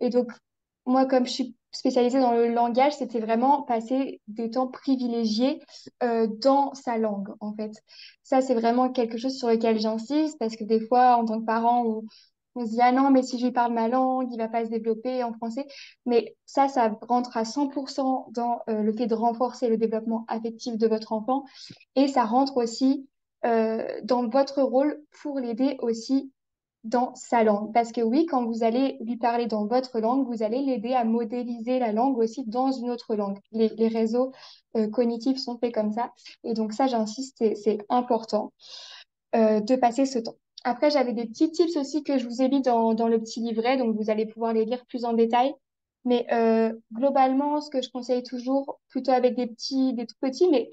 Et donc, moi, comme je suis spécialisée dans le langage, c'était vraiment passer des temps privilégiés dans sa langue, en fait. Ça, c'est vraiment quelque chose sur lequel j'insiste parce que des fois, en tant que parent, on se dit, ah non, mais si je lui parle ma langue, il va pas se développer en français. Mais ça rentre à 100% dans le fait de renforcer le développement affectif de votre enfant. Et ça rentre aussi dans votre rôle pour l'aider aussi dans sa langue. Parce que oui, quand vous allez lui parler dans votre langue, vous allez l'aider à modéliser la langue aussi dans une autre langue. Les réseaux cognitifs sont faits comme ça. Et donc ça, j'insiste, c'est important de passer ce temps. Après, j'avais des petits tips aussi que je vous ai mis dans le petit livret, donc vous allez pouvoir les lire plus en détail. Mais globalement, ce que je conseille toujours, plutôt avec des tout petits, mais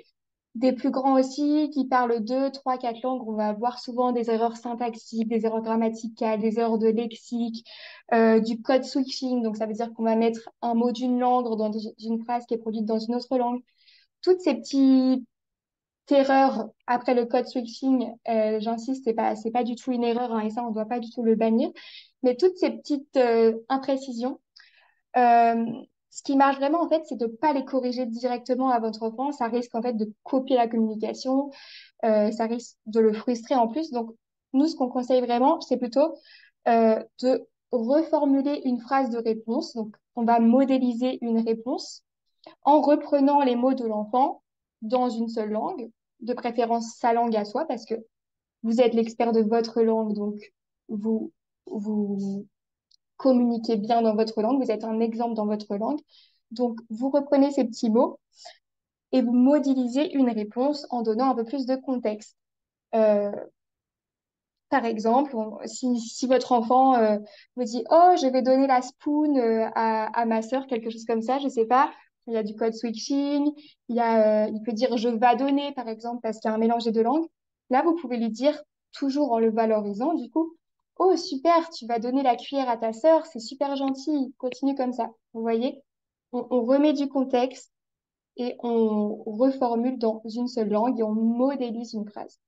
des plus grands aussi, qui parlent deux, trois, quatre langues, on va avoir souvent des erreurs syntaxiques, des erreurs grammaticales, des erreurs de lexique, du code switching. Donc, ça veut dire qu'on va mettre un mot d'une langue dans une phrase qui est produite dans une autre langue. Toutes ces petites erreurs après le code switching, j'insiste, c'est pas du tout une erreur, hein, et ça, on ne doit pas du tout le bannir. Mais toutes ces petites imprécisions, euh, ce qui marche vraiment, en fait, c'est de ne pas les corriger directement à votre enfant. Ça risque, en fait, de copier la communication. Ça risque de le frustrer en plus. Donc, nous, ce qu'on conseille vraiment, c'est plutôt de reformuler une phrase de réponse. Donc, on va modéliser une réponse en reprenant les mots de l'enfant dans une seule langue, de préférence sa langue à soi, parce que vous êtes l'expert de votre langue, donc vous, vous communiquez bien dans votre langue, vous êtes un exemple dans votre langue. Donc, vous reprenez ces petits mots et vous modélisez une réponse en donnant un peu plus de contexte. Euh, Par exemple, si votre enfant vous dit, oh, je vais donner la spoon à ma sœur, quelque chose comme ça, je sais pas. Il y a du code switching, il peut dire je vais donner, par exemple, parce qu'il y a un mélange des deux langues. Là, vous pouvez lui dire, toujours en le valorisant, du coup, oh, super, tu vas donner la cuillère à ta sœur, c'est super gentil, continue comme ça. Vous voyez, on remet du contexte et on reformule dans une seule langue et on modélise une phrase.